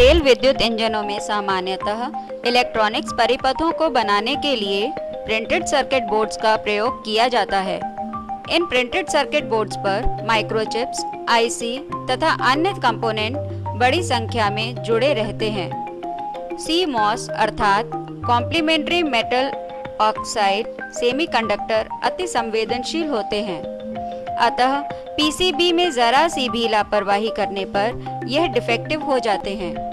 Rail विद्युत इंजनों में सामान्यतः इलेक्ट्रॉनिक्स परिपथों को बनाने के लिए प्रिंटेड सर्किट बोर्ड्स का प्रयोग किया जाता है। इन प्रिंटेड सर्किट बोर्ड्स पर माइक्रोचिप्स, आईसी तथा अन्य कंपोनेंट बड़ी संख्या में जुड़े रहते हैं। CMOS अर्थात कॉम्प्लीमेंट्री मेटल ऑक्साइड सेमीकंडक्टर अति संवेदनशील होते हैं, अतः PCB में जरा सी भी लापरवाही करने पर यह डिफेक्टिव हो जाते हैं।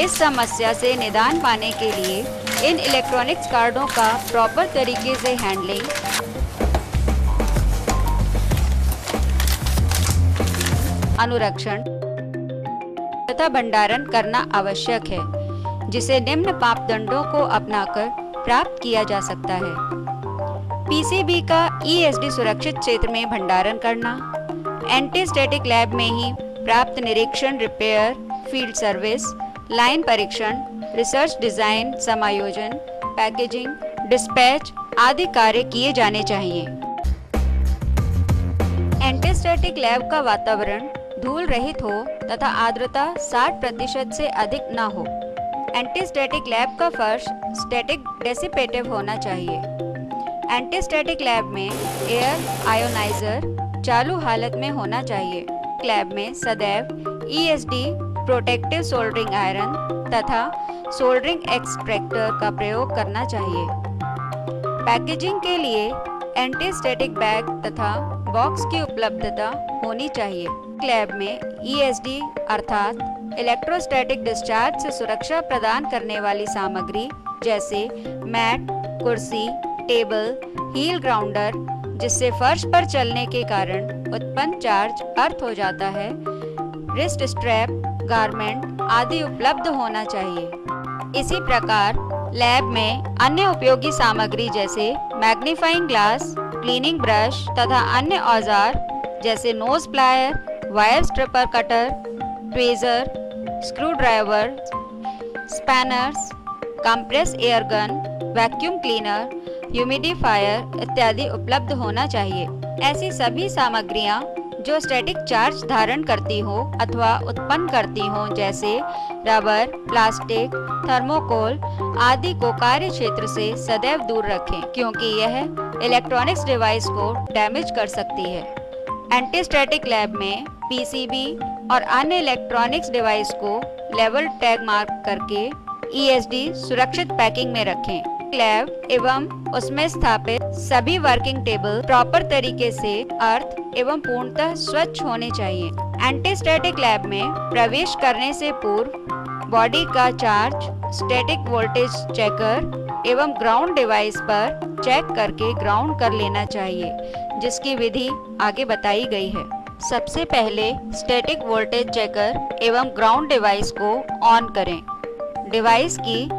इस समस्या से निदान पाने के लिए इन इलेक्ट्रॉनिक्स कार्डों का प्रॉपर तरीके से हैंडलिंग, अनुरक्षण तथा भंडारण करना आवश्यक है, जिसे निम्न मापदंडों को अपनाकर प्राप्त किया जा सकता है। PCB का ESD सुरक्षित क्षेत्र में भंडारण करना, एंटी स्टैटिक लैब में ही प्राप्त निरीक्षण, रिपेयर, फील्ड सर्विस, लाइन परीक्षण, रिसर्च डिजाइन, समायोजन, पैकेजिंग, डिस्पैच आदि कार्य किए जाने चाहिए। एंटी स्टैटिक लैब का वातावरण धूल रहित हो तथा आर्द्रता 60% से अधिक न हो। एंटी स्टैटिक लैब का फर्श स्टैटिक डेसिपेटिव होना चाहिए। एंटी स्टैटिक लैब में एयर आयोनाइजर चालू हालत में होना चाहिए। लैब में सदैव ESD प्रोटेक्टिव सोल्डरिंग आयरन तथा सोल्डरिंग एक्सट्रैक्टर का प्रयोग करना चाहिए। पैकेजिंग के लिए एंटी स्टैटिक बैग तथा बॉक्स की उपलब्धता होनी चाहिए। लैब में ESD अर्थात इलेक्ट्रोस्टैटिक डिस्चार्ज से सुरक्षा प्रदान करने वाली सामग्री जैसे मैट, कुर्सी, टेबल, हील ग्राउंडर, जिससे फर्श पर चलने के कारण उत्पन्न चार्ज अर्थ हो जाता है, रिस्ट स्ट्रैप, गारमेंट आदि उपलब्ध होना चाहिए। इसी प्रकार लैब में अन्य उपयोगी सामग्री जैसे मैग्नीफाइंग ग्लास, क्लीनिंग ब्रश तथा अन्य औजार जैसे knows plier, wire stripper cutter, tweezer, screw driver, spanners, compress air gun, vacuum cleaner, humidifier इत्यादि उपलब्ध होना चाहिए। ऐसी सभी सामग्रियां जो स्टैटिक चार्ज धारण करती हो अथवा उत्पन्न करती हो जैसे रबर, प्लास्टिक, थर्मोकोल आदि को कार्य क्षेत्र से सदैव दूर रखें, क्योंकि यह इलेक्ट्रॉनिक्स डिवाइस को डैमेज कर सकती है। एंटी स्टैटिक लैब में PCB और अन्य इलेक्ट्रॉनिक्स डिवाइस को लेवल टैग मार्क करके ESD सुरक्षित पैकिंग में रखें। लैब एवं उसमें स्थापित सभी वर्किंग टेबल प्रॉपर तरीके से अर्थ एवं पूर्णतः स्वच्छ होने चाहिए। एंटी स्टैटिक लैब में प्रवेश करने से पूर्व बॉडी का चार्ज स्टैटिक वोल्टेज चेकर एवं ग्राउंड डिवाइस पर चेक करके ग्राउंड कर लेना चाहिए, जिसकी विधि आगे बताई गई है। सबसे पहले स्टैटिक वोल्टेज चेकर एवं ग्राउंड डिवाइस को ऑन करें। डिवाइस की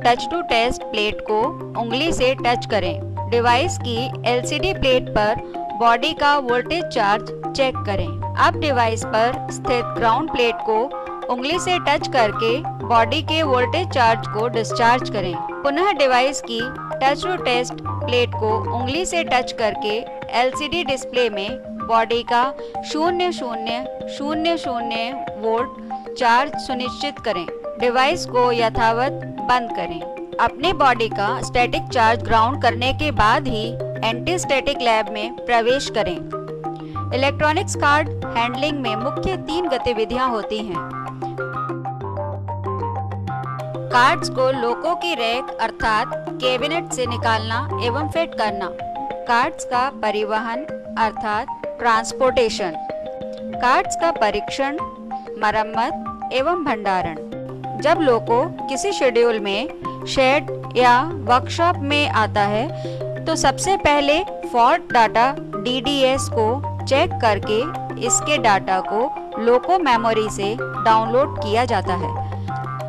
टच टू टेस्ट प्लेट को उंगली से टच करें। डिवाइस की LCD प्लेट पर बॉडी का वोल्टेज चार्ज चेक करें। अब डिवाइस पर स्थित ग्राउंड प्लेट को उंगली से टच करके बॉडी के वोल्टेज चार्ज को डिस्चार्ज करें। पुनः डिवाइस की टच टू टेस्ट प्लेट को उंगली से टच करके LCD डिस्प्ले में बॉडी का 0000 वोल्ट चार्ज सुनिश्चित करें। डिवाइस को यथावत बंद करें। अपने बॉडी का स्टैटिक चार्ज ग्राउंड करने के बाद ही एंटी स्टैटिक लैब में प्रवेश करें। इलेक्ट्रॉनिक्स कार्ड हैंडलिंग में मुख्य 3 गतिविधियां होती हैं। कार्ड्स को लोको की रैक अर्थात कैबिनेट से निकालना एवं फिट करना। कार्ड्स का परिवहन अर्थात ट्रांसपोर्टेशन। कार्ड्स का परीक्षण, मरम्मत एवं भंडारण। जब लोको किसी शेड्यूल में शेड या वर्कशॉप में आता है तो सबसे पहले फॉल्ट डाटा DDS को चेक करके इसके डाटा को लोको मेमोरी से डाउनलोड किया जाता है।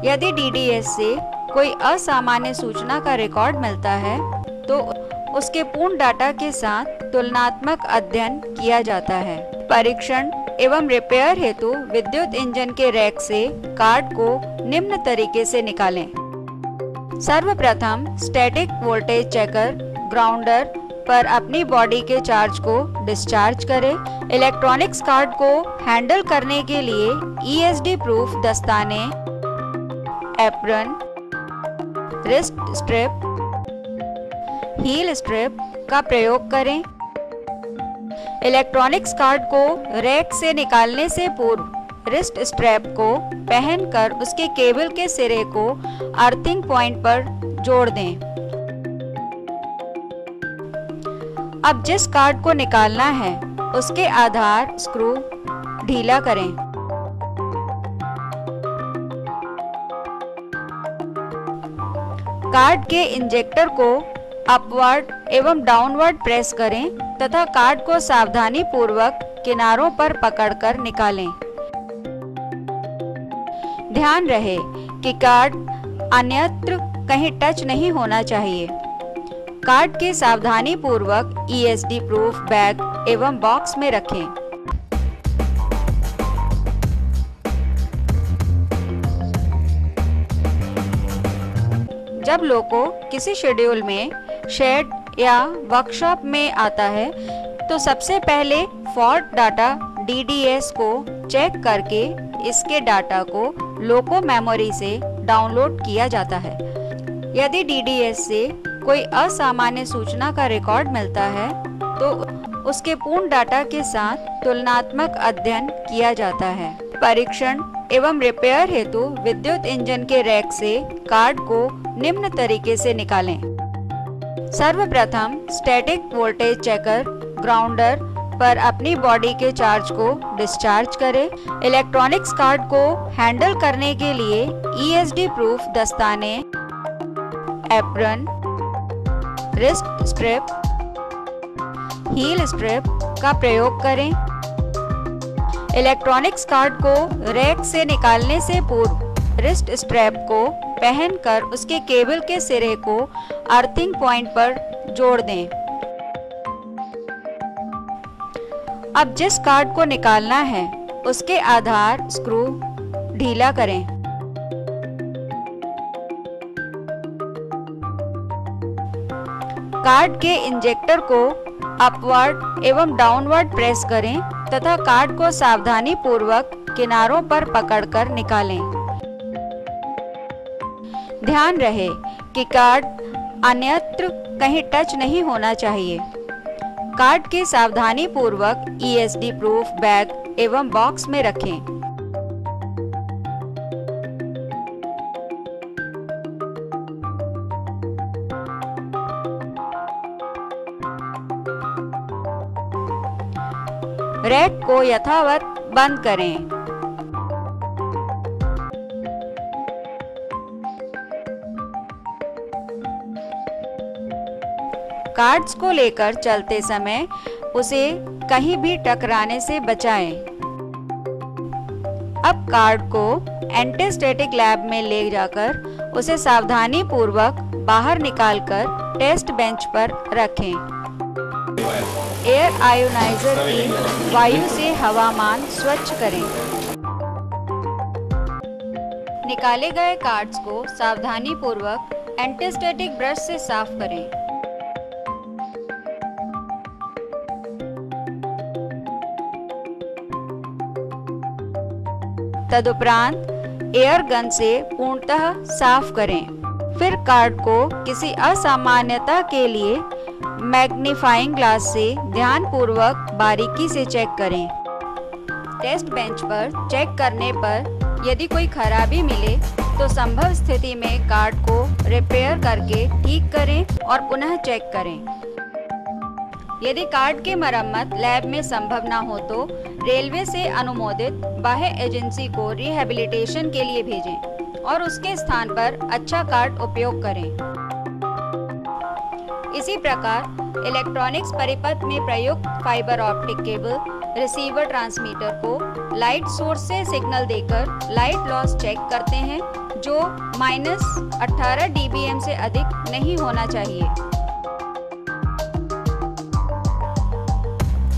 यदि DDS से कोई असामान्य सूचना का रिकॉर्ड मिलता है तो उसके पूर्ण डाटा के साथ तुलनात्मक अध्ययन किया जाता है। परीक्षण एवं रिपेयर हेतु विद्युत इंजन के रैक से कार्ड को निम्न तरीके से निकालें। सर्वप्रथम स्टैटिक वोल्टेज चेकर, ग्राउंडर, पर अपनी बॉडी के चार्ज को डिस्चार्ज करें। इलेक्ट्रॉनिक्स कार्ड को हैंडल करने के लिए ESD प्रूफ दस्ताने, apron, wrist strip, heel strip का प्रयोग करें। इलेक्ट्रॉनिक्स कार्ड को रैक से निकालने से पूर्व रिस्ट स्ट्रैप को पहनकर उसके केबल के सिरे को अर्थिंग पॉइंट पर जोड़ दें। अब जिस कार्ड को निकालना है उसके आधार स्क्रू ढीला करें। कार्ड के इंजेक्टर को अपवर्ड एवं डाउनवर्ड प्रेस करें तथा कार्ड को सावधानी पूर्वक किनारों पर पकड़कर निकालें। ध्यान रहे कि कार्ड अन्यत्र कहीं टच नहीं होना चाहिए। कार्ड के सावधानी पूर्वक ESD प्रूफ बैग एवं बॉक्स में रखें। जब लोगों किसी शेड्यूल में शेड या वर्कशॉप में आता है तो सबसे पहले फॉल्ट डाटा DDS को चेक करके इसके डाटा को लोको मेमोरी से डाउनलोड किया जाता है। यदि DDS से कोई असामान्य सूचना का रिकॉर्ड मिलता है तो उसके पूर्ण डाटा के साथ तुलनात्मक अध्ययन किया जाता है। परीक्षण एवं रिपेयर हेतु विद्युत इंजन के रैक से कार्ड को निम्न तरीके से निकालें। सर्वप्रथम स्टैटिक वोल्टेज चेकर ग्राउंडर पर अपनी बॉडी के चार्ज को डिस्चार्ज करें। इलेक्ट्रॉनिक्स कार्ड को हैंडल करने के लिए ESD प्रूफ दस्ताने, apron, wrist strip, heel strip का प्रयोग करें। इलेक्ट्रॉनिक्स कार्ड को रैक से निकालने से पूर्व रिस्ट स्ट्रैप को पहनकर उसके केबल के सिरे को अर्थिंग पॉइंट पर जोड़ दें। अब जिस कार्ड को निकालना है उसके आधार स्क्रू ढीला करें। कार्ड के इंजेक्टर को अपवर्ड एवं डाउनवर्ड प्रेस करें तथा कार्ड को सावधानी पूर्वक किनारों पर पकड़कर निकालें। ध्यान रहे कि कार्ड अन्यत्र कहीं टच नहीं होना चाहिए। कार्ड के सावधानी पूर्वक ESD प्रूफ बैग एवं बॉक्स में रखें। रैक को यथावत बंद करें। कार्ड्स को लेकर चलते समय उसे कहीं भी टकराने से बचाएं। अब कार्ड को एंटीस्टैटिक लैब में ले जाकर उसे सावधानी पूर्वक बाहर निकालकर टेस्ट बेंच पर रखें। एयर आयोनाइजर की वायु से हवामान स्वच्छ करें। निकाले गए कार्ड्स को सावधानी पूर्वक एंटीस्टैटिक ब्रश से साफ करें। तदुपरांत एयर गन से पूर्णतः साफ करें। फिर कार्ड को किसी असामान्यता के लिए मैग्नीफाइंग ग्लास से ध्यानपूर्वक बारीकी से चेक करें। टेस्ट बेंच पर चेक करने पर यदि कोई खराबी मिले तो संभव स्थिति में कार्ड को रिपेयर करके ठीक करें और पुनः चेक करें। यदि कार्ड की मरम्मत लैब में संभव न हो तो रेलवे से अनुमोदित बाह्य एजेंसी को रिहैबिलिटेशन के लिए भेजें और उसके स्थान पर अच्छा कार्ड उपयोग करें। इसी प्रकार इलेक्ट्रॉनिक्स परिपथ में प्रयुक्त fibre optic cable receiver transmitter को लाइट सोर्स से सिग्नल देकर लाइट लॉस चेक करते हैं जो -18 dBm से अधिक नहीं होना चाहिए।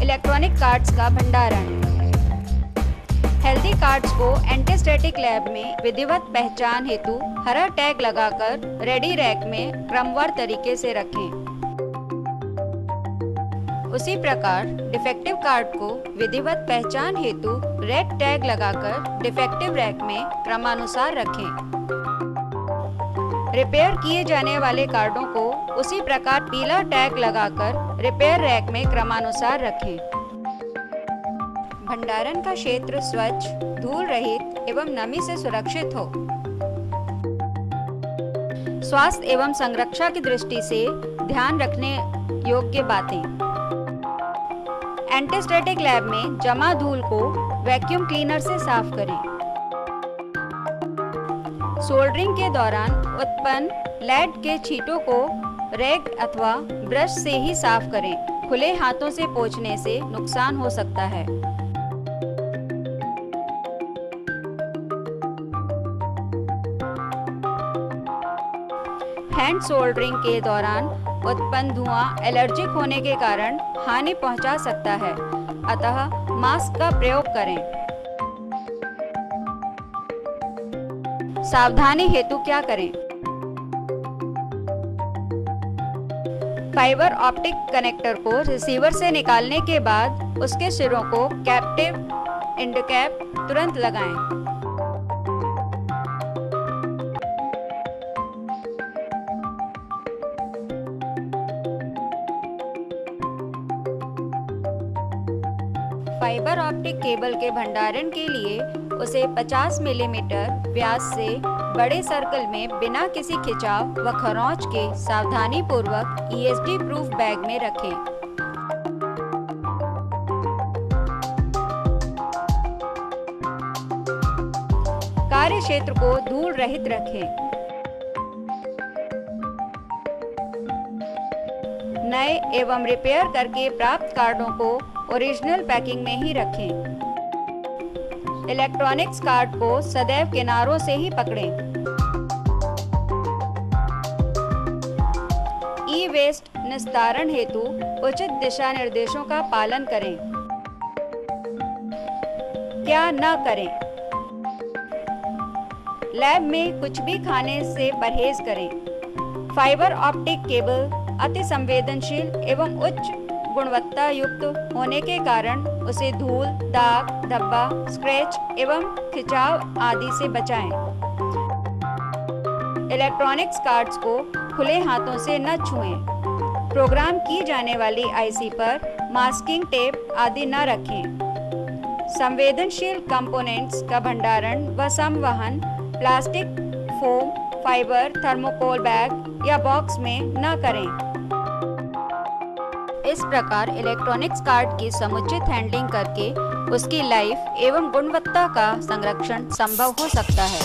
इलेक्ट्रॉनिक कार्ड्स का भंडारण। हेल्दी कार्ड्स को एंटीस्टैटिक लैब में विधिवत पहचान हेतु हरा टैग लगाकर रेडी रैक में क्रमवार तरीके से रखें। उसी प्रकार डिफेक्टिव कार्ड को विधिवत पहचान हेतु रेड टैग लगाकर डिफेक्टिव रैक में क्रमानुसार रखें। रिपेयर किए जाने वाले कार्डों को उसी प्रकार पीला टैग लगाकर रिपेयर रैक में क्रमानुसार रखें। भंडारण का क्षेत्र स्वच्छ, धूल रहित एवं नमी से सुरक्षित हो। स्वास्थ्य एवं संरक्षा की दृष्टि से ध्यान रखने योग्य बातें। एंटीस्टैटिक लैब में जमा धूल को वैक्यूम क्लीनर से साफ करें। सोल्डरिंग के दौरान उत्पन्न लेड के छींटों को रैग अथवा ब्रश से ही साफ करें। खुले हाथों से पोंछने से नुकसान हो सकता है। हैंड सोल्डरिंग के दौरान उत्पन्न धुआं एलर्जिक होने के कारण हानि पहुंचा सकता है, अतः मास्क का प्रयोग करें। सावधानी हेतु क्या करें? फाइबर ऑप्टिक कनेक्टर को रिसीवर से निकालने के बाद उसके सिरों को कैप्टिव एंड कैप तुरंत लगाएं। फाइबर ऑप्टिक केबल के भंडारण के लिए उसे 50 मिलीमीटर व्यास से बड़े सर्कल में बिना किसी खिंचाव व खरोंच के सावधानी पूर्वक ESD प्रूफ बैग में रखें। कार्य क्षेत्र को धूल रहित रखें। नए एवं रिपेयर करके प्राप्त कार्डों को ओरिजिनल पैकिंग में ही रखें। इलेक्ट्रॉनिक्स कार्ड को सदैव किनारों से ही पकड़ें। ई वेस्ट निस्तारण हेतु उचित दिशा निर्देशों का पालन करें। क्या न करें? लैब में कुछ भी खाने से परहेज करें। फाइबर ऑप्टिक केबल अति संवेदनशील एवं उच्च गुणवत्ता युक्त होने के कारण उसे धूल, दाग, धब्बा, स्क्रैच एवं खिंचाव आदि से बचाएं। इलेक्ट्रॉनिक्स कार्ड्स को खुले हाथों से न छुएं। प्रोग्राम की जाने वाली आईसी पर मास्किंग टेप आदि न रखें। संवेदनशील कंपोनेंट्स का भंडारण व संवहन plastic, foam, fibre, thermocol bag या बॉक्स में न करें। इस प्रकार इलेक्ट्रॉनिक्स कार्ड की समुचित हैंडलिंग करके उसकी लाइफ एवं गुणवत्ता का संरक्षण संभव हो सकता है।